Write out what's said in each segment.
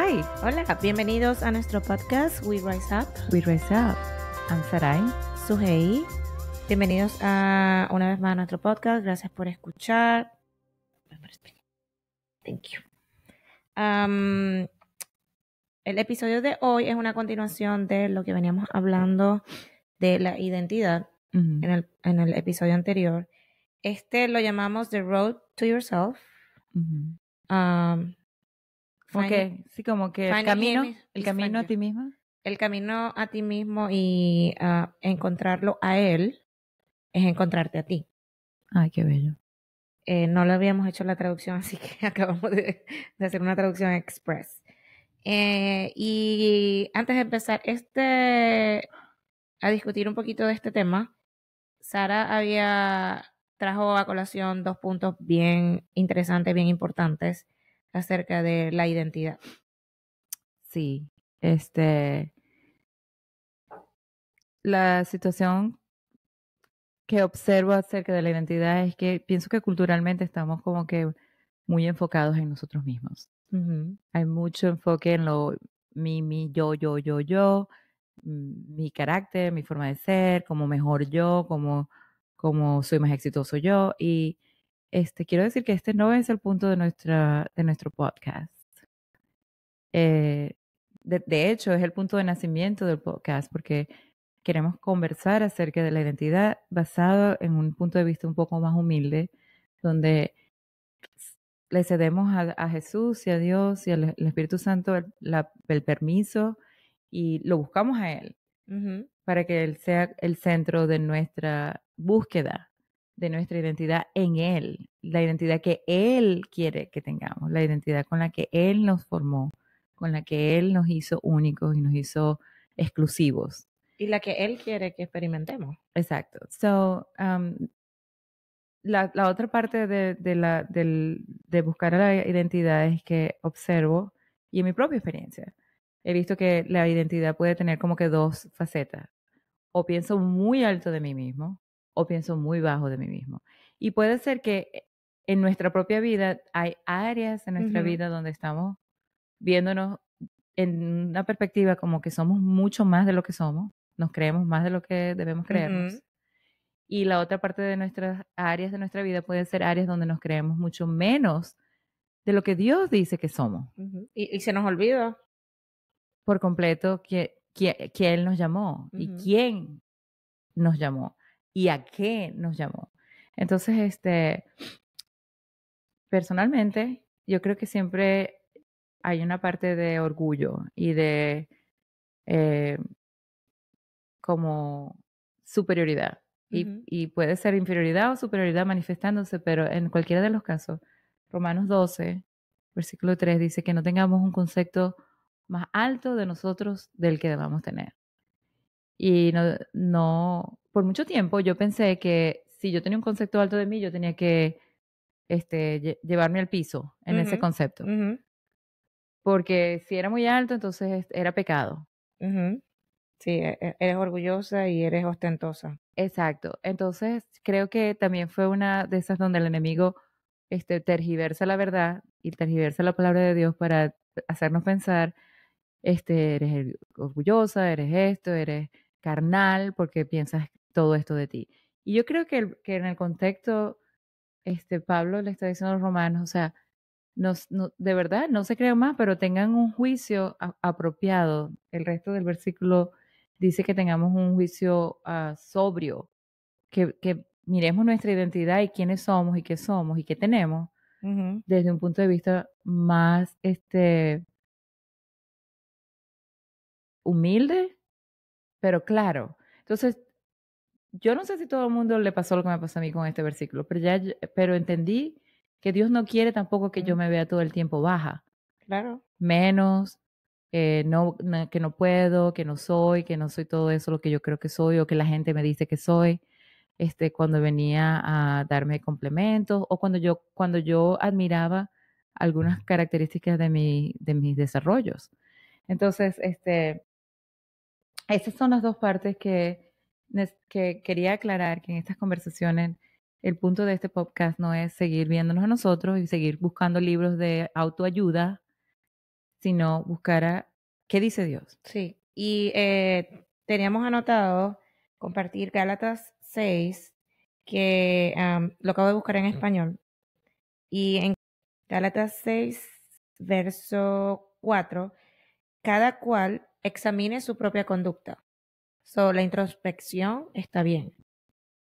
Hi. Hola, bienvenidos a nuestro podcast We Rise Up. We Rise Up. I'm Sarai. Sujei. Bienvenidos una vez más a nuestro podcast. Gracias por escuchar. Thank you. El episodio de hoy es una continuación de lo que veníamos hablando de la identidad en el episodio anterior. Lo llamamos The Road to Yourself. Sí, como que el camino a ti misma. El camino a ti mismo y encontrarlo a él es encontrarte a ti. Ay, qué bello. No le habíamos hecho la traducción, así que acabamos de hacer una traducción express. Y antes de empezar a discutir un poquito de este tema, Sara trajo a colación 2 puntos bien interesantes, bien importantes acerca de la identidad. Sí, la situación que observo acerca de la identidad es que pienso que culturalmente estamos como que muy enfocados en nosotros mismos. Hay mucho enfoque en lo mi, yo, mi carácter, mi forma de ser, como mejor yo, como soy más exitoso yo. Y quiero decir que este no es el punto de nuestro podcast. De hecho, es el punto de nacimiento del podcast, porque queremos conversar acerca de la identidad basado en un punto de vista un poco más humilde, donde le cedemos a Jesús y a Dios y al Espíritu Santo el permiso y lo buscamos a Él para que Él sea el centro de nuestra búsqueda, de nuestra identidad en Él, la identidad que Él quiere que tengamos, la identidad con la que Él nos formó, con la que Él nos hizo únicos y nos hizo exclusivos. Y la que Él quiere que experimentemos. Exacto. So, la otra parte de buscar la identidad es que observo, y en mi propia experiencia, he visto que la identidad puede tener como que 2 facetas. O pienso muy alto de mí mismo, o pienso muy bajo de mí mismo. Y puede ser que en nuestra propia vida hay áreas en nuestra vida donde estamos viéndonos en una perspectiva como que somos mucho más de lo que somos, nos creemos más de lo que debemos creernos. Y la otra parte de nuestras áreas de nuestra vida puede ser áreas donde nos creemos mucho menos de lo que Dios dice que somos. Y se nos olvida por completo que Él nos llamó y quién nos llamó y a qué nos llamó. Entonces, personalmente, yo creo que siempre hay una parte de orgullo y de como superioridad. Y puede ser inferioridad o superioridad manifestándose, pero en cualquiera de los casos, Romanos 12, versículo 3 dice que no tengamos un concepto más alto de nosotros del que debamos tener. Y no, por mucho tiempo yo pensé que si yo tenía un concepto alto de mí, yo tenía que llevarme al piso en ese concepto. Porque si era muy alto, entonces era pecado. Sí, eres orgullosa y eres ostentosa. Exacto. Entonces, creo que también fue una de esas donde el enemigo tergiversa la verdad y tergiversa la palabra de Dios para hacernos pensar, eres orgullosa, eres esto, eres carnal, porque piensas todo esto de ti. Y yo creo que en el contexto, Pablo le está diciendo a los romanos, o sea, de verdad, no se crean más, pero tengan un juicio apropiado. El resto del versículo dice que tengamos un juicio sobrio, que miremos nuestra identidad y quiénes somos y qué tenemos desde un punto de vista más humilde, pero claro. Entonces, yo no sé si todo el mundo le pasó lo que me pasó a mí con este versículo, pero entendí que Dios no quiere tampoco que yo me vea todo el tiempo baja. Claro. Menos, que no puedo, que no soy todo eso lo que yo creo que soy o que la gente me dice que soy. Cuando venía a darme complementos o cuando yo admiraba algunas características de mis desarrollos. Entonces, esas son las 2 partes que quería aclarar, que en estas conversaciones el punto de este podcast no es seguir viéndonos a nosotros y seguir buscando libros de autoayuda sino buscara qué dice Dios. Sí, y teníamos anotado compartir Gálatas 6, que lo acabo de buscar en español, y en Gálatas 6, verso 4, cada cual examine su propia conducta. La introspección está bien.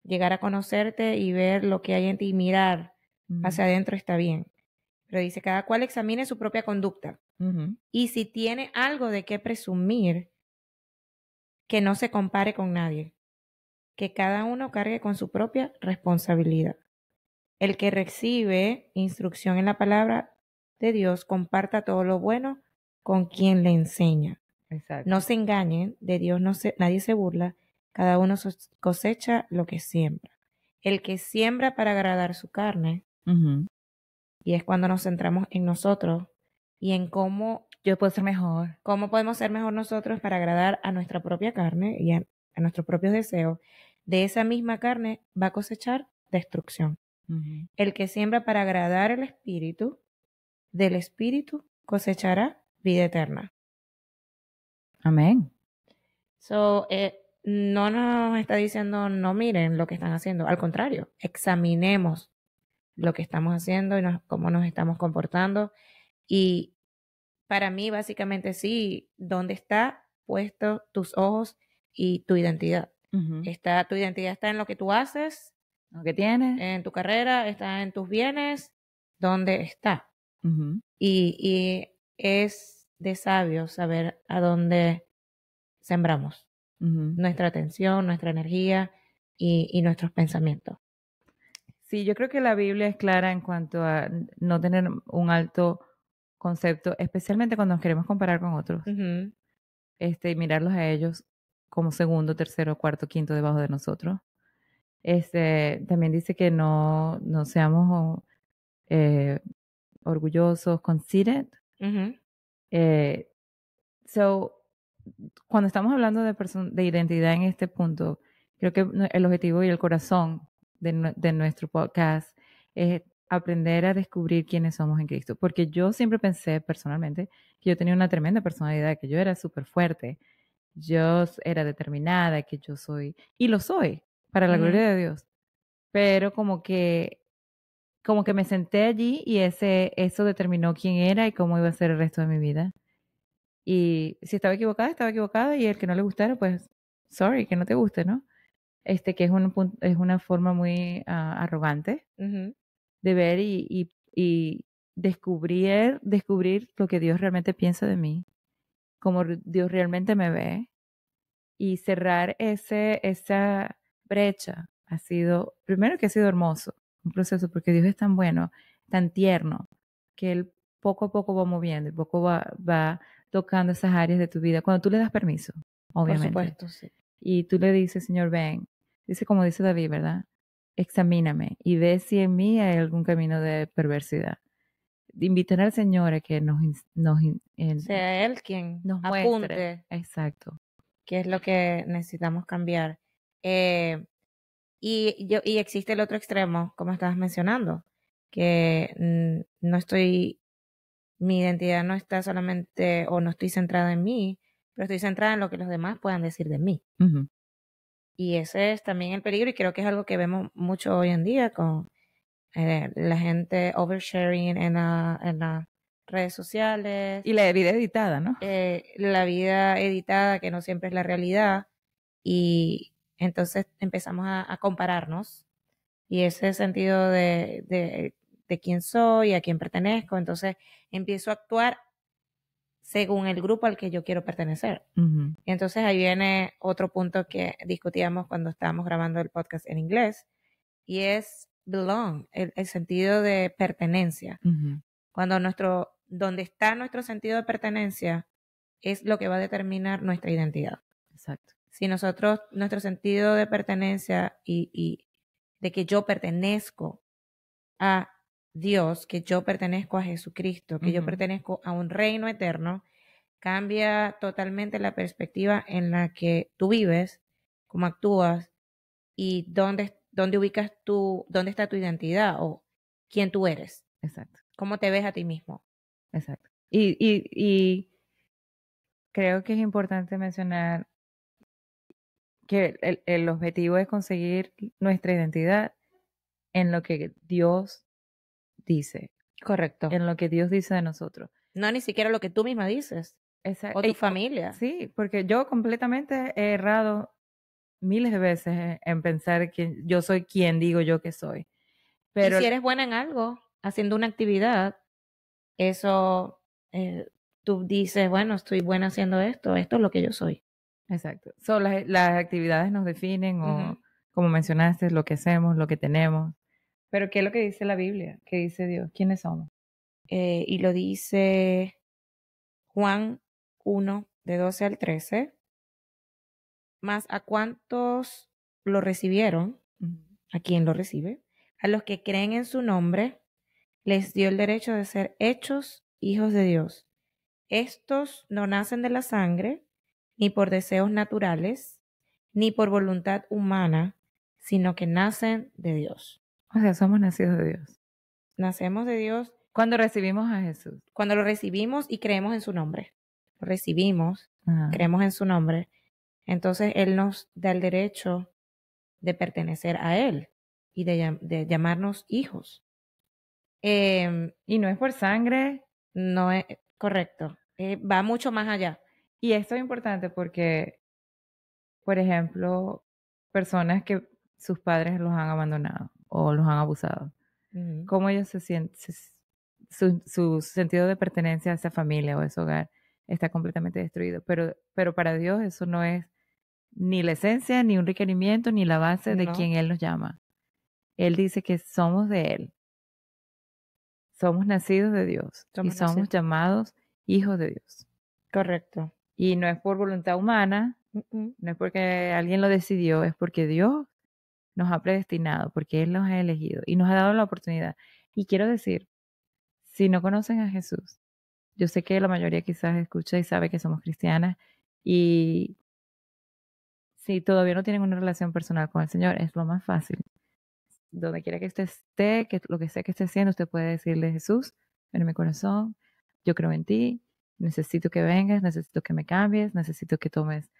Llegar a conocerte y ver lo que hay en ti y mirar hacia adentro está bien. Pero dice, cada cual examine su propia conducta. Y si tiene algo de qué presumir, que no se compare con nadie. Que cada uno cargue con su propia responsabilidad. El que recibe instrucción en la palabra de Dios, comparta todo lo bueno con quien le enseña. Exacto. No se engañen, de Dios nadie se burla, cada uno cosecha lo que siembra. El que siembra para agradar su carne, y es cuando nos centramos en nosotros y en cómo yo puedo ser mejor. Cómo podemos ser mejor nosotros para agradar a nuestra propia carne y a nuestros propios deseos. De esa misma carne va a cosechar destrucción. El que siembra para agradar al Espíritu, del Espíritu cosechará vida eterna. Amén. No nos está diciendo no miren lo que están haciendo. Al contrario, examinemos lo que estamos haciendo y cómo nos estamos comportando. Y para mí, básicamente, sí, ¿dónde está puesto tus ojos y tu identidad? Tu identidad está en lo que tú haces, lo que tienes, en tu carrera, está en tus bienes, ¿dónde está? Y es de sabio saber a dónde sembramos nuestra atención, nuestra energía y nuestros pensamientos. Sí, yo creo que la Biblia es clara en cuanto a no tener un alto concepto, especialmente cuando nos queremos comparar con otros. Y mirarlos a ellos como segundo, tercero, cuarto, quinto debajo de nosotros. También dice que no seamos orgullosos, conceited. Cuando estamos hablando de identidad en este punto, creo que el objetivo y el corazón de nuestro podcast es aprender a descubrir quiénes somos en Cristo. Porque yo siempre pensé personalmente que yo tenía una tremenda personalidad, que yo era súper fuerte, yo era determinada, que yo soy, y lo soy, para la gloria de Dios. Pero como que me senté allí y eso determinó quién era y cómo iba a ser el resto de mi vida. Y si estaba equivocada, y el que no le gustara, pues, sorry, que no te guste, ¿no? Que es una forma muy arrogante de ver y descubrir lo que Dios realmente piensa de mí, cómo Dios realmente me ve, y cerrar esa brecha primero que ha sido hermoso, un proceso, porque Dios es tan bueno, tan tierno, que Él poco a poco va moviendo y poco va tocando esas áreas de tu vida, cuando tú le das permiso, obviamente. Por supuesto, sí. Y tú le dices, Señor, ven, dice como dice David, ¿verdad? Examíname y ve si en mí hay algún camino de perversidad. Invitar al Señor a que sea Él quien nos apunte. Muestre. Exacto. Qué es lo que necesitamos cambiar. Y existe el otro extremo, como estabas mencionando, que mi identidad no está solamente, o no estoy centrada en mí, pero estoy centrada en lo que los demás puedan decir de mí. Y ese es también el peligro, y creo que es algo que vemos mucho hoy en día con la gente oversharing en las redes sociales. Y la vida editada, ¿no? La vida editada, que no siempre es la realidad. Y entonces empezamos a compararnos, y ese sentido de quién soy, a quién pertenezco, entonces empiezo a actuar según el grupo al que yo quiero pertenecer. Y entonces ahí viene otro punto que discutíamos cuando estábamos grabando el podcast en inglés, y es belong, el sentido de pertenencia. Cuando donde está nuestro sentido de pertenencia es lo que va a determinar nuestra identidad. Exacto. Si nuestro sentido de pertenencia y de que yo pertenezco a Dios, que yo pertenezco a Jesucristo, que yo pertenezco a un reino eterno, cambia totalmente la perspectiva en la que tú vives, cómo actúas y dónde ubicas dónde está tu identidad o quién tú eres. Exacto. Cómo te ves a ti mismo. Exacto. Y creo que es importante mencionar que el objetivo es conseguir nuestra identidad en lo que Dios dice. Correcto. En lo que Dios dice de nosotros. No ni siquiera lo que tú misma dices. O tu familia. Sí, porque yo completamente he errado miles de veces en pensar que yo soy quien digo yo que soy. Pero y si eres buena en algo, haciendo una actividad, eso tú dices, bueno, estoy buena haciendo esto es lo que yo soy. Exacto. Las actividades nos definen o, como mencionaste, lo que hacemos, lo que tenemos. Pero ¿qué es lo que dice la Biblia? ¿Qué dice Dios? ¿Quiénes somos? Y lo dice Juan 1, de 12 al 13. Más a cuántos lo recibieron, a quién lo recibe, a los que creen en su nombre, les dio el derecho de ser hechos hijos de Dios. Estos no nacen de la sangre, ni por deseos naturales, ni por voluntad humana, sino que nacen de Dios. O sea, somos nacidos de Dios. Nacemos de Dios cuando recibimos a Jesús. Cuando lo recibimos y creemos en su nombre. Lo recibimos, creemos en su nombre. Entonces Él nos da el derecho de pertenecer a Él y de llamarnos hijos. Y no es por sangre. No es correcto. Va mucho más allá. Y esto es importante porque, por ejemplo, personas que sus padres los han abandonado o los han abusado, ¿cómo ellos se sienten? Su sentido de pertenencia a esa familia o a ese hogar está completamente destruido. Pero para Dios eso no es ni la esencia, ni un requerimiento, ni la base de quien Él nos llama. Él dice que somos de Él. Somos nacidos de Dios y somos llamados hijos de Dios. Correcto. Y no es por voluntad humana, no es porque alguien lo decidió, es porque Dios nos ha predestinado, porque Él nos ha elegido y nos ha dado la oportunidad. Y quiero decir, si no conocen a Jesús, yo sé que la mayoría quizás escucha y sabe que somos cristianas y si todavía no tienen una relación personal con el Señor, es lo más fácil. Donde quiera que usted esté, que lo que sea que esté haciendo, usted puede decirle, Jesús, ven en mi corazón, yo creo en ti, necesito que vengas, necesito que me cambies, necesito que tomes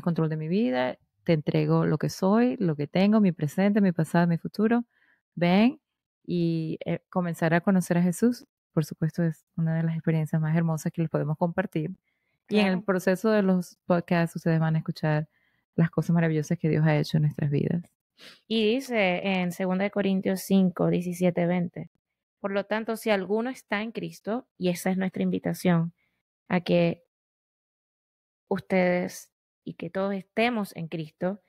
control de mi vida, te entrego lo que soy, lo que tengo, mi presente, mi pasado, mi futuro. Ven y comenzar a conocer a Jesús, por supuesto, es una de las experiencias más hermosas que les podemos compartir. Claro. Y en el proceso de los podcasts ustedes van a escuchar las cosas maravillosas que Dios ha hecho en nuestras vidas. Y dice en 2 Corintios 5, 17, 20. Por lo tanto, si alguno está en Cristo, y esa es nuestra invitación, a que ustedes y que todos estemos en Cristo,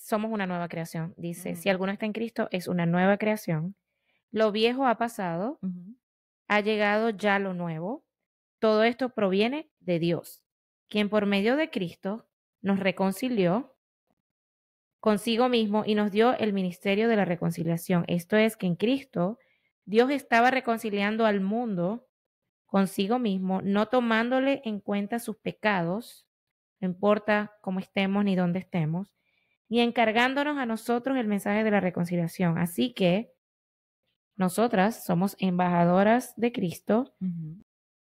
somos una nueva creación. Dice, si alguno está en Cristo, es una nueva creación. Lo viejo ha pasado, ha llegado ya lo nuevo. Todo esto proviene de Dios, quien por medio de Cristo nos reconcilió consigo mismo y nos dio el ministerio de la reconciliación. Esto es que en Cristo Dios estaba reconciliando al mundo consigo mismo, no tomándole en cuenta sus pecados, no importa cómo estemos ni dónde estemos, y encargándonos a nosotros el mensaje de la reconciliación. Así que nosotras somos embajadoras de Cristo,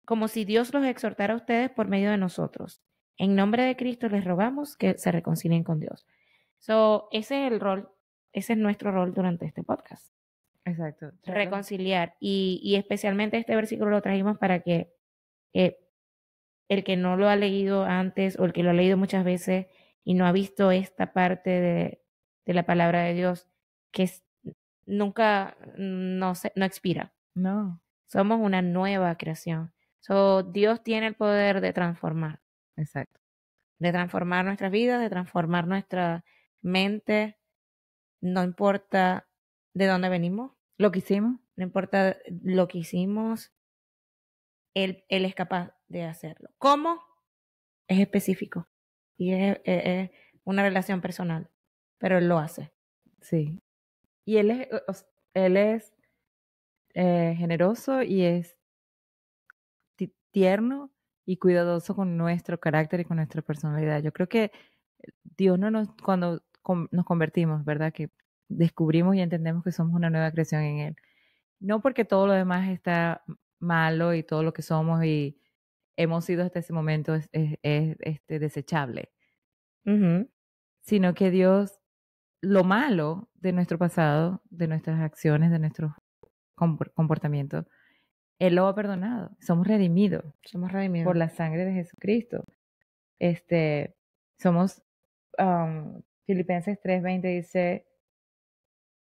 como si Dios los exhortara a ustedes por medio de nosotros. En nombre de Cristo les rogamos que se reconcilien con Dios. Ese es el rol, ese es nuestro rol durante este podcast. Exacto. Reconciliar. Y especialmente este versículo lo trajimos para que el que no lo ha leído antes o el que lo ha leído muchas veces y no ha visto esta parte de la palabra de Dios, que nunca no expira. No. Somos una nueva creación. Dios tiene el poder de transformar. Exacto. De transformar nuestras vidas, de transformar nuestra mente. No importa de dónde venimos. Lo que hicimos. No importa lo que hicimos. Él es capaz de hacerlo. ¿Cómo? Es específico. Y es una relación personal. Pero Él lo hace. Sí. Y Él es generoso y es tierno y cuidadoso con nuestro carácter y con nuestra personalidad. Yo creo que Dios cuando nos convertimos, ¿verdad? Que descubrimos y entendemos que somos una nueva creación en Él. No porque todo lo demás está malo y todo lo que somos y hemos sido hasta ese momento es desechable, sino que Dios, lo malo de nuestro pasado, de nuestras acciones, de nuestros comportamientos, Él lo ha perdonado. Somos redimidos. Somos redimidos por la sangre de Jesucristo. Somos, Filipenses 3:20 dice,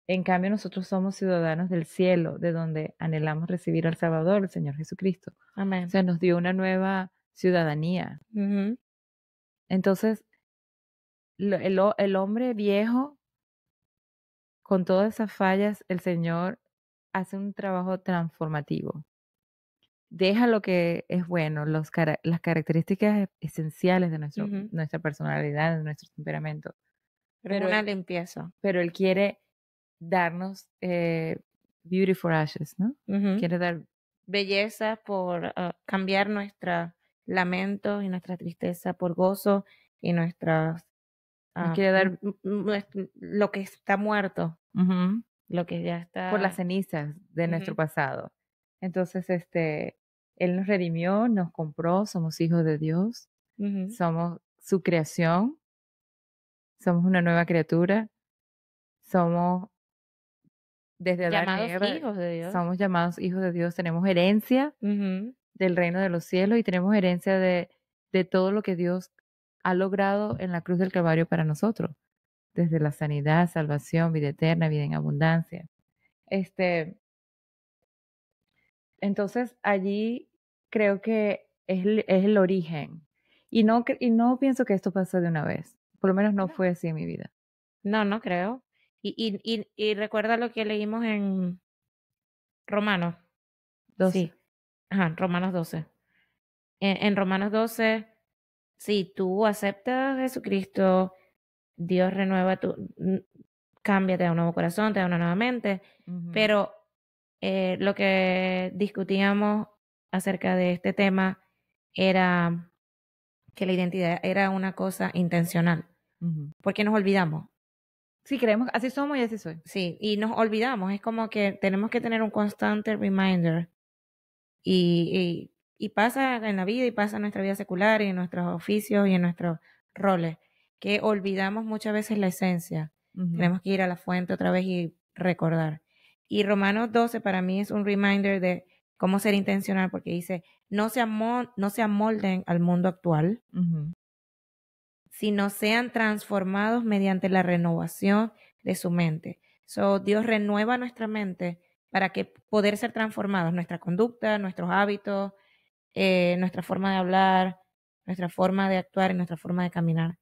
en cambio nosotros somos ciudadanos del cielo, de donde anhelamos recibir al Salvador, el Señor Jesucristo. Amén. O sea, nos dio una nueva ciudadanía. Entonces, el hombre viejo, con todas esas fallas, el Señor hace un trabajo transformativo. Deja lo que es bueno, las características esenciales de nuestra personalidad, de nuestro temperamento. Pero una limpieza. Pero Él quiere darnos beauty for ashes, ¿no? Quiere dar belleza por cambiar nuestra lamento y nuestra tristeza por gozo y nuestras quiere dar lo que está muerto, lo que ya está por las cenizas de nuestro pasado. Entonces, Él nos redimió, nos compró, somos hijos de Dios, somos su creación, somos una nueva criatura, somos desde llamados Adán y Eva, hijos de Dios. Somos llamados hijos de Dios, tenemos herencia del reino de los cielos y tenemos herencia de todo lo que Dios ha logrado en la cruz del Calvario para nosotros, desde la sanidad, salvación, vida eterna, vida en abundancia. Entonces allí creo que es el origen. Y no pienso que esto pasó de una vez. Por lo menos no fue así en mi vida. No creo. Y recuerda lo que leímos en Romanos 12. Sí. Romanos 12. En Romanos 12, si tú aceptas a Jesucristo, Dios renueva cambia, te da un nuevo corazón, te da una nueva mente. Pero lo que discutíamos acerca de este tema era que la identidad era una cosa intencional, porque nos olvidamos. Sí, creemos, así somos y así soy. Sí, y nos olvidamos, es como que tenemos que tener un constante reminder y pasa en la vida y pasa en nuestra vida secular y en nuestros oficios y en nuestros roles, que olvidamos muchas veces la esencia. Tenemos que ir a la fuente otra vez y recordar. Y Romanos 12 para mí es un reminder de cómo ser intencional, porque dice, no se amolden al mundo actual, sino sean transformados mediante la renovación de su mente. Dios renueva nuestra mente para que poder ser transformados, nuestra conducta, nuestros hábitos, nuestra forma de hablar, nuestra forma de actuar y nuestra forma de caminar.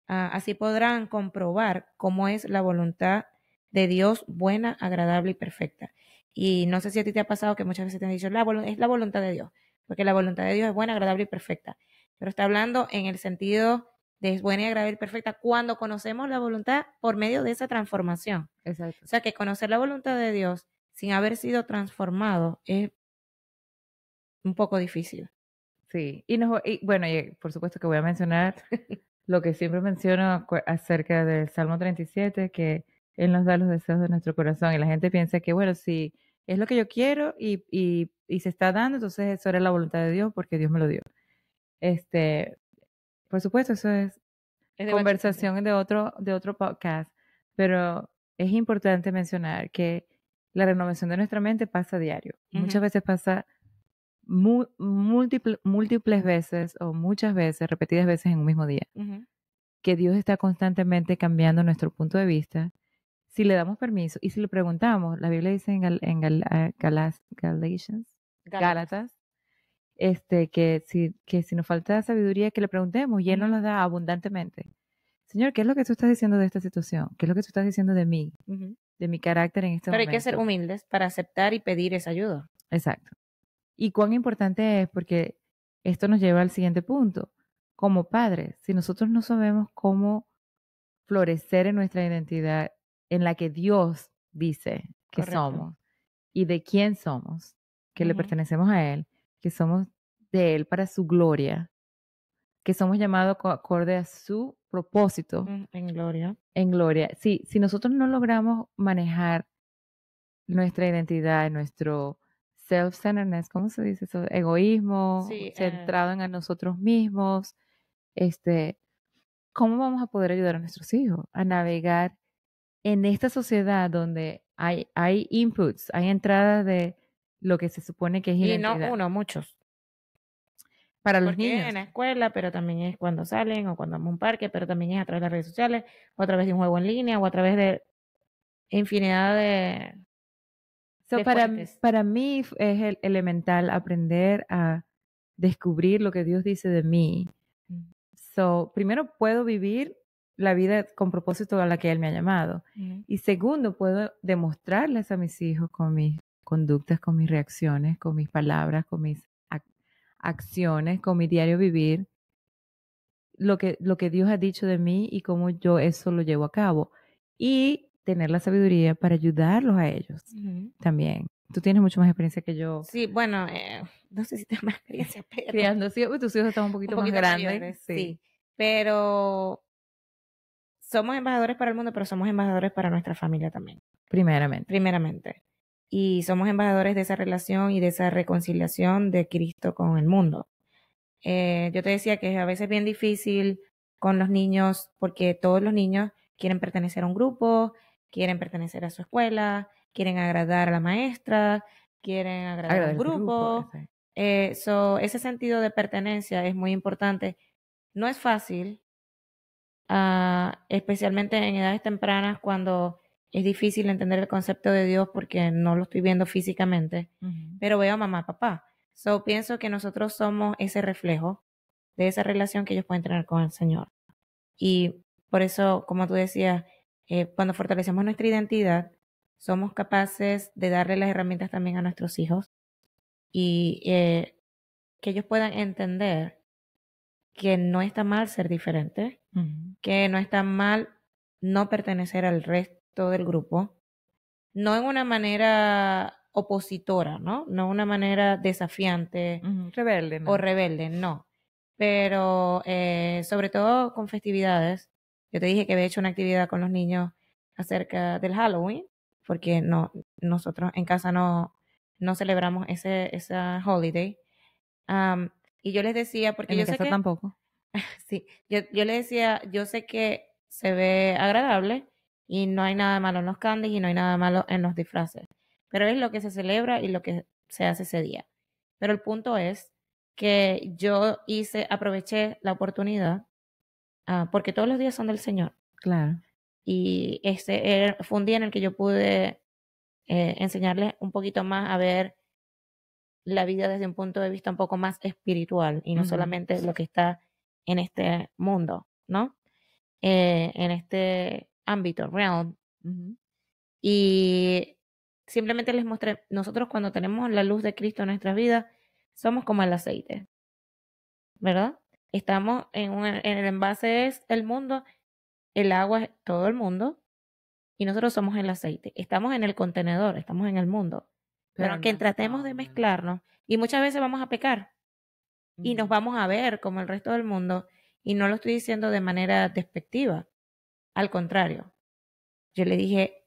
Así podrán comprobar cómo es la voluntad de Dios buena, agradable y perfecta. Y no sé si a ti te ha pasado que muchas veces te han dicho, es la voluntad de Dios, porque la voluntad de Dios es buena, agradable y perfecta. Pero está hablando en el sentido de es buena y agradable y perfecta cuando conocemos la voluntad por medio de esa transformación. Exacto. O sea, que conocer la voluntad de Dios sin haber sido transformado es un poco difícil. Sí, y bueno, y por supuesto que voy a mencionar lo que siempre menciono acerca del Salmo 37, que Él nos da los deseos de nuestro corazón y la gente piensa que, bueno, si es lo que yo quiero y se está dando, entonces eso era la voluntad de Dios porque Dios me lo dio. Por supuesto, eso es conversación de otro podcast, pero es importante mencionar que la renovación de nuestra mente pasa a diario. Muchas veces pasa múltiples veces o muchas veces, repetidas veces en un mismo día. Que Dios está constantemente cambiando nuestro punto de vista. Si le damos permiso y si le preguntamos, la Biblia dice en Gálatas, que si nos falta sabiduría, que le preguntemos y Él nos la da abundantemente. Señor, ¿qué es lo que tú estás diciendo de esta situación? ¿Qué es lo que tú estás diciendo de mí? De mi carácter en este momento. Pero hay que ser humildes para aceptar y pedir esa ayuda. Exacto. Y cuán importante es, porque esto nos lleva al siguiente punto. Como padres, si nosotros no sabemos cómo florecer en nuestra identidad en la que Dios dice que somos y de quién somos, que le pertenecemos a Él, que somos de Él para su gloria, que somos llamados acorde a su propósito. En gloria. En gloria. Sí, si nosotros no logramos manejar nuestra identidad, nuestro self-centeredness, ¿cómo se dice eso? Egoísmo, Sí, centrado en nosotros mismos. ¿Cómo vamos a poder ayudar a nuestros hijos a navegar en esta sociedad donde hay inputs, hay entradas de lo que se supone que es y no identidad uno, muchos. para los Porque es niños? en la escuela, pero también es cuando salen o cuando vamos a un parque, pero también es a través de las redes sociales, o a través de un juego en línea, o a través de infinidad So, de fuentes. para mí es elemental aprender a descubrir lo que Dios dice de mí. So, primero puedo vivir la vida con propósito a la que Él me ha llamado. Y segundo, puedo demostrarles a mis hijos con mis conductas, con mis reacciones, con mis palabras, con mis acciones, con mi diario vivir, lo que Dios ha dicho de mí y cómo yo eso lo llevo a cabo. Y tener la sabiduría para ayudarlos a ellos también. Tú tienes mucho más experiencia que yo Sí, bueno, no sé si tengo más experiencia, pero criando hijos, pues tus hijos están un un poquito más poquito grandes. mayores, Sí, sí. Pero somos embajadores para el mundo, pero somos embajadores para nuestra familia también, primeramente. primeramente. Y somos embajadores de esa relación y de esa reconciliación de Cristo con el mundo. Yo te decía que es a veces bien difícil con los niños porque todos los niños quieren pertenecer a un grupo, quieren pertenecer a su escuela, quieren agradar a la maestra, quieren agradar a un Agradecer al grupo. grupo. Ese sentido de pertenencia es muy importante. No es fácil, especialmente en edades tempranas cuando es difícil entender el concepto de Dios porque no lo estoy viendo físicamente, pero veo a mamá, papá. So pienso que nosotros somos ese reflejo de esa relación que ellos pueden tener con el Señor. Y por eso, como tú decías, cuando fortalecemos nuestra identidad, somos capaces de darle las herramientas también a nuestros hijos y que ellos puedan entender que no está mal ser diferente, que no está mal no pertenecer al resto del grupo, no en una manera opositora, ¿no? No una manera desafiante Rebelde, o ¿no? rebelde, no. Pero sobre todo con festividades. Yo te dije que había hecho una actividad con los niños acerca del Halloween, porque no, nosotros en casa no celebramos esa holiday. Y yo les decía, porque En mi yo sé casa que tampoco. sí, yo le decía, yo sé que se ve agradable y no hay nada malo en los candies y no hay nada malo en los disfraces, pero es lo que se celebra y lo que se hace ese día. Pero el punto es que aproveché la oportunidad, porque todos los días son del Señor. Claro. Y fue un día en el que yo pude enseñarles un poquito más a ver la vida desde un punto de vista un poco más espiritual y no solamente lo que está en este mundo, ¿no? En este ámbito, realm. Y simplemente les mostré, nosotros cuando tenemos la luz de Cristo en nuestras vidas, somos como el aceite, ¿verdad? Estamos en el envase es el mundo, el agua es todo el mundo y nosotros somos el aceite. Estamos en el contenedor, estamos en el mundo. Pero aunque tratemos de mezclarnos y muchas veces vamos a pecar y nos vamos a ver como el resto del mundo y no lo estoy diciendo de manera despectiva. Al contrario, yo le dije,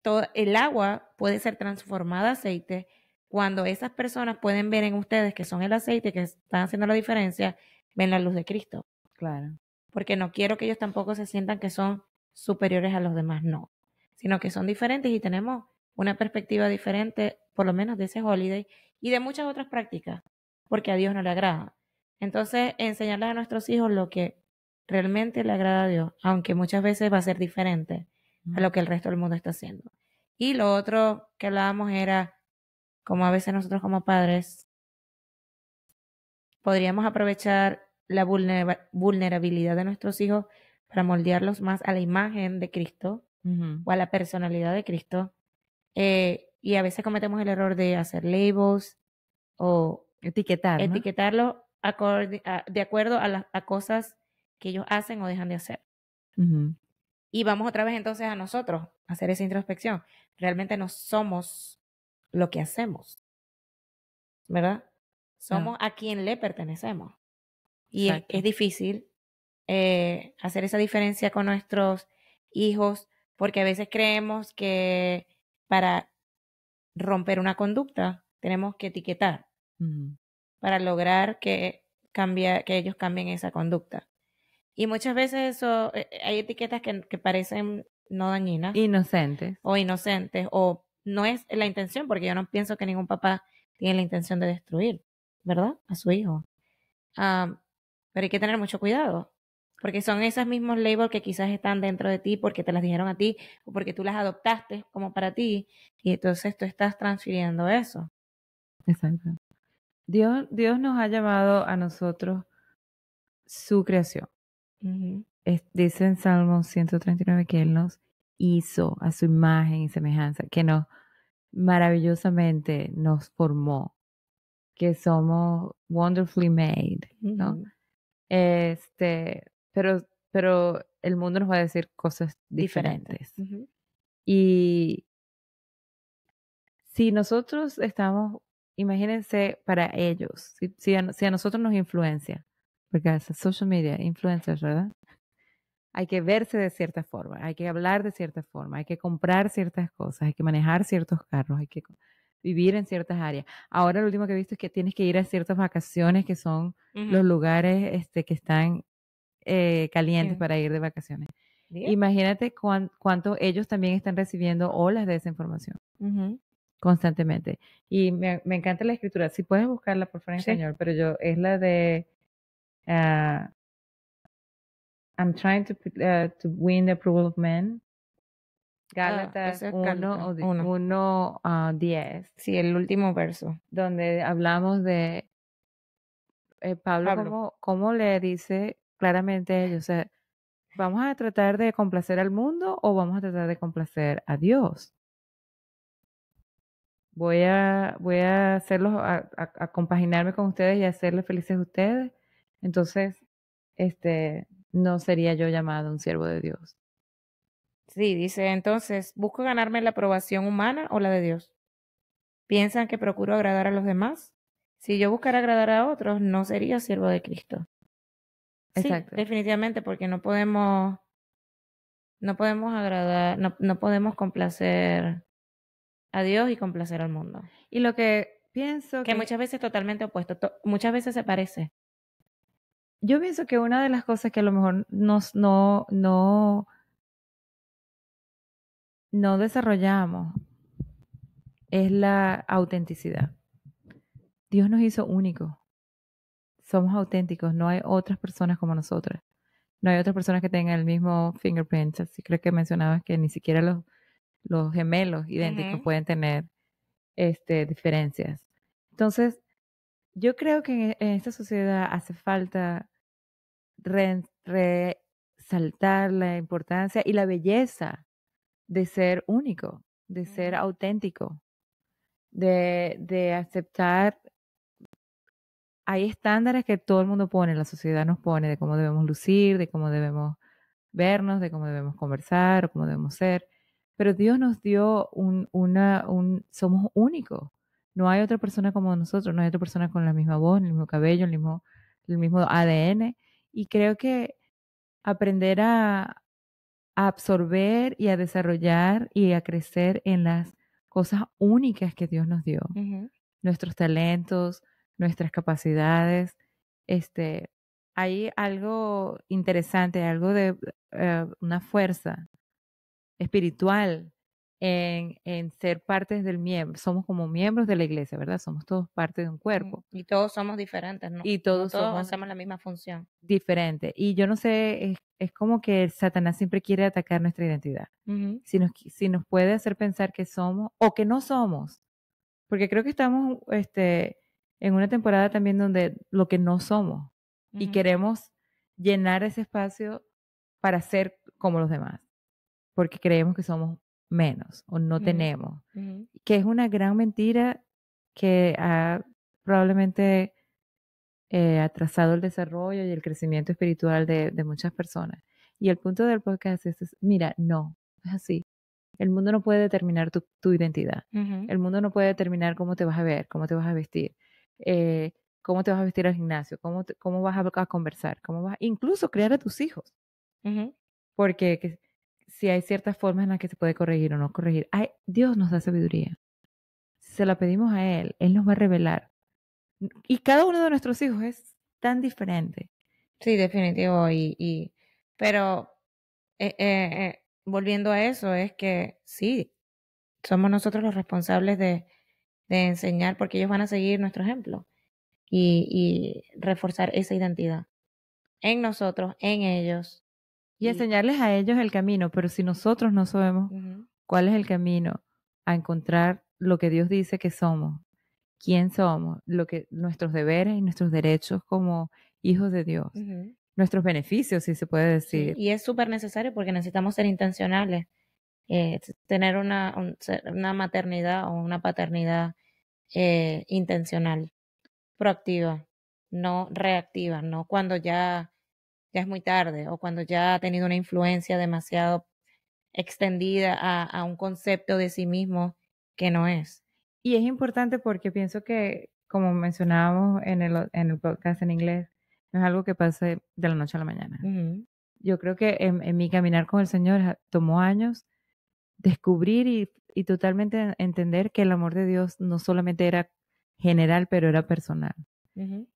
todo el agua puede ser transformada a aceite cuando esas personas pueden ver en ustedes que son el aceite que están haciendo la diferencia, ven la luz de Cristo. Claro. Porque no quiero que ellos tampoco se sientan que son superiores a los demás, no, sino que son diferentes y tenemos una perspectiva diferente, por lo menos de ese holiday y de muchas otras prácticas, porque a Dios no le agrada. Entonces, enseñarles a nuestros hijos lo que realmente le agrada a Dios, aunque muchas veces va a ser diferente a lo que el resto del mundo está haciendo. Y lo otro que hablábamos era, como a veces nosotros como padres podríamos aprovechar la vulnerabilidad de nuestros hijos para moldearlos más a la imagen de Cristo o a la personalidad de Cristo. Y a veces cometemos el error de hacer labels o Etiquetar, ¿no? etiquetarlos de acuerdo a cosas que ellos hacen o dejan de hacer. Y vamos otra vez entonces a nosotros a hacer esa introspección. Realmente no somos lo que hacemos, ¿verdad? Somos a quien le pertenecemos. Y es difícil hacer esa diferencia con nuestros hijos porque a veces creemos que para romper una conducta, tenemos que etiquetar para lograr que ellos cambien esa conducta. Y muchas veces eso, hay etiquetas que parecen no dañinas. Inocentes. O inocentes, o no es la intención, porque yo no pienso que ningún papá tiene la intención de destruir, ¿verdad? A su hijo. Pero hay que tener mucho cuidado, porque son esos mismos labels que quizás están dentro de ti porque te las dijeron a ti o porque tú las adoptaste como para ti, y entonces tú estás transfiriendo eso. Exacto. Dios nos ha llamado a nosotros su creación. Dice en Salmo 139 que Él nos hizo a su imagen y semejanza, que nos maravillosamente nos formó, que somos wonderfully made, ¿no? Pero el mundo nos va a decir cosas diferentes. Y si nosotros estamos, imagínense para ellos, si a nosotros nos influencia, porque es social media, influencers, ¿verdad? Hay que verse de cierta forma, hay que hablar de cierta forma, hay que comprar ciertas cosas, hay que manejar ciertos carros, hay que vivir en ciertas áreas. Ahora lo último que he visto es que tienes que ir a ciertas vacaciones que son los lugares que están calientes para ir de vacaciones. Imagínate cuánto ellos también están recibiendo olas de esa información constantemente. Y me encanta la escritura. Si puedes buscarla por favor en español, pero es la de I'm trying to win the approval of men. Gálatas 1:10. Sí, el último verso. Donde hablamos de Pablo. Cómo le dice claramente a ellos, o sea, ¿vamos a tratar de complacer al mundo o vamos a tratar de complacer a Dios? Voy a hacerlos, a compaginarme con ustedes y a hacerles felices a ustedes. Entonces, no sería yo llamado un siervo de Dios. Sí, dice, entonces, ¿busco ganarme la aprobación humana o la de Dios? ¿Piensan que procuro agradar a los demás? Si yo buscara agradar a otros, no sería siervo de Cristo. Exacto. Sí, definitivamente, porque no podemos agradar, no podemos complacer a Dios y complacer al mundo. Y lo que pienso que muchas veces es totalmente opuesto, muchas veces se parece. Yo pienso que una de las cosas que a lo mejor no desarrollamos es la autenticidad. Dios nos hizo únicos. Somos auténticos, no hay otras personas como nosotras. No hay otras personas que tengan el mismo fingerprint. Así creo que mencionabas que ni siquiera los gemelos idénticos pueden tener diferencias. Entonces, yo creo que en esta sociedad hace falta resaltar la importancia y la belleza de ser único, de ser auténtico, de aceptar. Hay estándares que todo el mundo pone, la sociedad nos pone de cómo debemos lucir, de cómo debemos vernos, de cómo debemos conversar o cómo debemos ser. Pero Dios nos dio somos únicos. No hay otra persona como nosotros, no hay otra persona con la misma voz, el mismo cabello, el mismo ADN. Y creo que aprender a absorber y a desarrollar y a crecer en las cosas únicas que Dios nos dio, nuestros talentos, nuestras capacidades. Hay algo interesante, algo de una fuerza espiritual en ser partes del miembro. Somos como miembros de la iglesia, ¿verdad? Somos todos parte de un cuerpo. Y todos somos diferentes, ¿no? Y todos hacemos la misma función. Diferente. Y yo no sé, es como que Satanás siempre quiere atacar nuestra identidad. Si nos puede hacer pensar que somos o que no somos. Porque creo que estamos en una temporada también donde lo que no somos y queremos llenar ese espacio para ser como los demás, porque creemos que somos menos o no tenemos, que es una gran mentira que ha probablemente atrasado el desarrollo y el crecimiento espiritual de muchas personas. Y el punto del podcast es, mira, no, es así. El mundo no puede determinar tu identidad. El mundo no puede determinar cómo te vas a ver, cómo te vas a vestir, cómo te vas a vestir al gimnasio, cómo vas a conversar, incluso crear a tus hijos. Porque si hay ciertas formas en las que se puede corregir o no corregir, Dios nos da sabiduría. se la pedimos a Él, Él nos va a revelar. Y cada uno de nuestros hijos es tan diferente. Sí, definitivo. Pero volviendo a eso, es que sí, somos nosotros los responsables de enseñar, porque ellos van a seguir nuestro ejemplo y reforzar esa identidad en nosotros, en ellos. Y enseñarles a ellos el camino, pero si nosotros no sabemos cuál es el camino a encontrar lo que Dios dice que somos, quién somos, nuestros deberes y nuestros derechos como hijos de Dios, nuestros beneficios, si se puede decir. Sí, y es súper necesario porque necesitamos ser intencionales, tener una maternidad o una paternidad intencional, proactiva, no reactiva, no cuando ya es muy tarde o cuando ya ha tenido una influencia demasiado extendida a un concepto de sí mismo que no es. Y es importante porque pienso que, como mencionábamos en el podcast en inglés, no es algo que pase de la noche a la mañana. Yo creo que en mi caminar con el Señor tomó años descubrir y totalmente entender que el amor de Dios no solamente era general, pero era personal.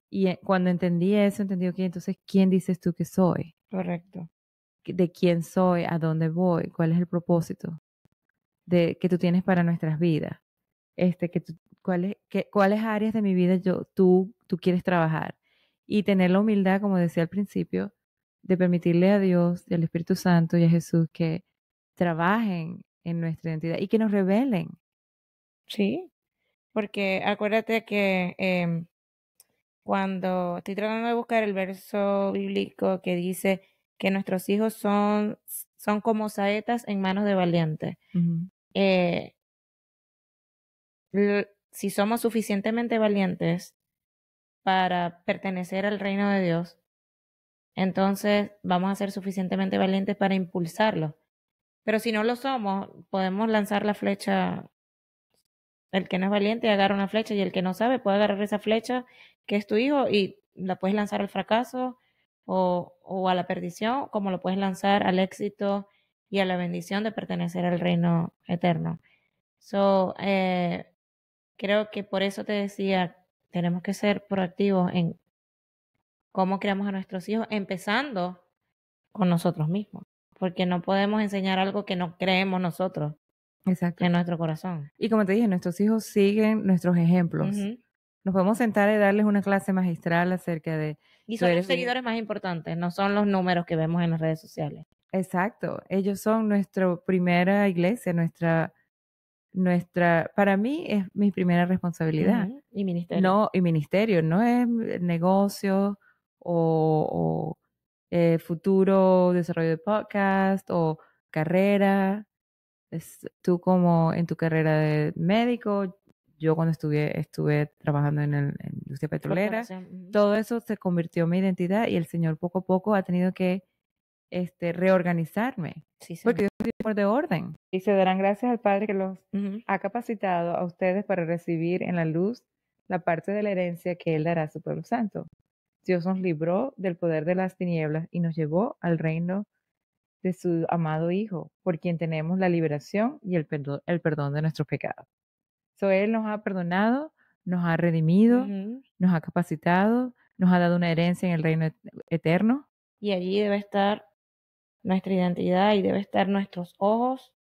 Y cuando entendí eso, entendí que entonces, ¿quién dices tú que soy? Correcto. ¿De quién soy? ¿A dónde voy? ¿Cuál es el propósito que tú tienes para nuestras vidas? ¿Cuáles áreas de mi vida tú quieres trabajar? Y tener la humildad, como decía al principio, de permitirle a Dios y al Espíritu Santo y a Jesús que trabajen en nuestra identidad y que nos revelen. Sí, porque acuérdate que cuando estoy tratando de buscar el verso bíblico que dice que nuestros hijos son como saetas en manos de valientes. Si somos suficientemente valientes para pertenecer al reino de Dios, entonces vamos a ser suficientemente valientes para impulsarlo. Pero si no lo somos, podemos lanzar la flecha. El que no es valiente agarra una flecha y el que no sabe puede agarrar esa flecha que es tu hijo y la puedes lanzar al fracaso o a la perdición, como lo puedes lanzar al éxito y a la bendición de pertenecer al reino eterno. Creo que por eso te decía, tenemos que ser proactivos en cómo creamos a nuestros hijos, empezando con nosotros mismos, porque no podemos enseñar algo que no creemos nosotros. Exacto. En nuestro corazón. Y como te dije, nuestros hijos siguen nuestros ejemplos. Nos podemos sentar y darles una clase magistral acerca de... Y son los seguidores más importantes, no son los números que vemos en las redes sociales. Exacto. Ellos son nuestra primera iglesia, para mí es mi primera responsabilidad. Y ministerio. Y ministerio, no es negocio o futuro desarrollo de podcast o carrera. Tú como en tu carrera de médico, yo cuando estuve trabajando en la industria petrolera, todo eso se convirtió en mi identidad y el Señor poco a poco ha tenido que reorganizarme. Sí, porque Dios es un de orden. Y se darán gracias al Padre que los ha capacitado a ustedes para recibir en la luz la parte de la herencia que Él dará a su pueblo santo. Dios nos libró del poder de las tinieblas y nos llevó al reino de su amado Hijo, por quien tenemos la liberación y el perdón de nuestros pecados. Él nos ha perdonado, nos ha redimido, nos ha capacitado, nos ha dado una herencia en el reino eterno. Y allí debe estar nuestra identidad y debe estar nuestros ojos.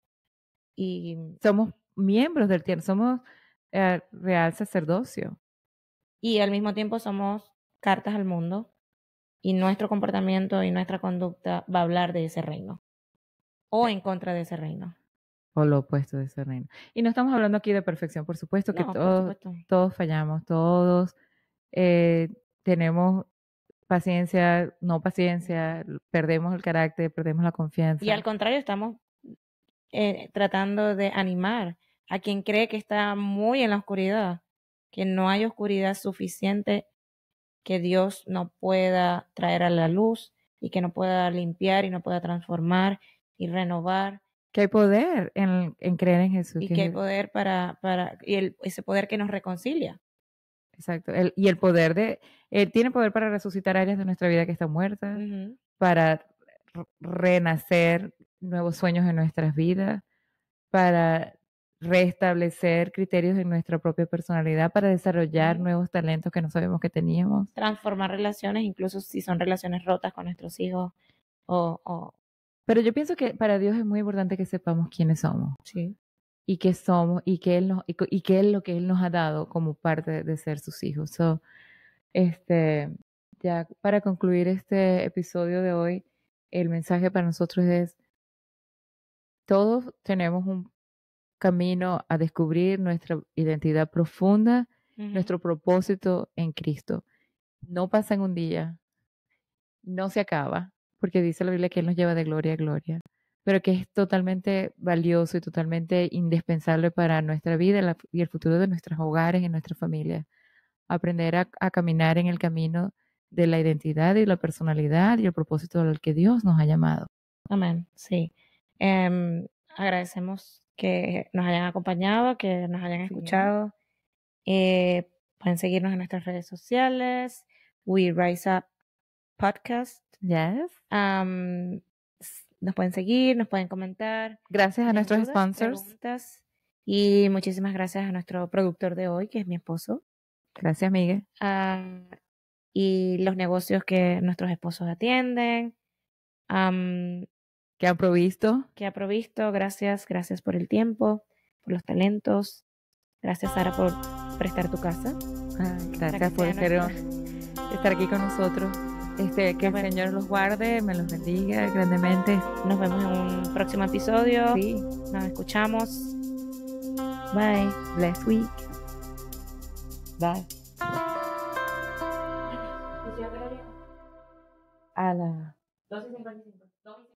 Y somos miembros del tiempo, somos real sacerdocio. Y al mismo tiempo somos cartas al mundo y nuestro comportamiento y nuestra conducta va a hablar de ese reino o en contra de ese reino. O lo opuesto de ese reino. Y no estamos hablando aquí de perfección, por supuesto que todos fallamos, todos tenemos paciencia, no paciencia, perdemos el carácter, perdemos la confianza. Y al contrario, estamos tratando de animar a quien cree que está muy en la oscuridad, que no hay oscuridad suficiente que Dios no pueda traer a la luz y que no pueda limpiar y no pueda transformar y renovar. Que hay poder en creer en Jesús. Y que hay poder ese poder que nos reconcilia. Exacto. Y el poder Él tiene poder para resucitar áreas de nuestra vida que están muertas, para renacer nuevos sueños en nuestras vidas, para restablecer criterios en nuestra propia personalidad para desarrollar nuevos talentos que no sabemos que teníamos. Transformar relaciones, incluso si son relaciones rotas con nuestros hijos Pero yo pienso que para Dios es muy importante que sepamos quiénes somos. Sí. Y qué somos y qué Él y qué es lo que Él nos ha dado como parte de ser sus hijos. So, ya para concluir este episodio de hoy, el mensaje para nosotros es: todos tenemos un camino a descubrir nuestra identidad profunda, nuestro propósito en Cristo. No pasa en un día, no se acaba, porque dice la Biblia que Él nos lleva de gloria a gloria, pero que es totalmente valioso y totalmente indispensable para nuestra vida y el futuro de nuestros hogares y nuestra familia. Aprender a caminar en el camino de la identidad y la personalidad y el propósito al que Dios nos ha llamado. Amén, sí. Agradecemos que nos hayan acompañado, que nos hayan escuchado. Pueden seguirnos en nuestras redes sociales, We Rise Up Podcast. Yes. Nos pueden seguir, nos pueden comentar. Gracias a nuestros sponsors. Preguntas, y muchísimas gracias a nuestro productor de hoy, que es mi esposo. Gracias, Miguel. Y los negocios que nuestros esposos atienden. Que ha provisto. Gracias por el tiempo, por los talentos. Gracias, Sara, por prestar tu casa. Gracias por estar aquí con nosotros. Que el Señor los guarde, me los bendiga grandemente. Nos vemos en un próximo episodio. Sí. Nos escuchamos. Bye. Blessed week. Bye. A la 12:55.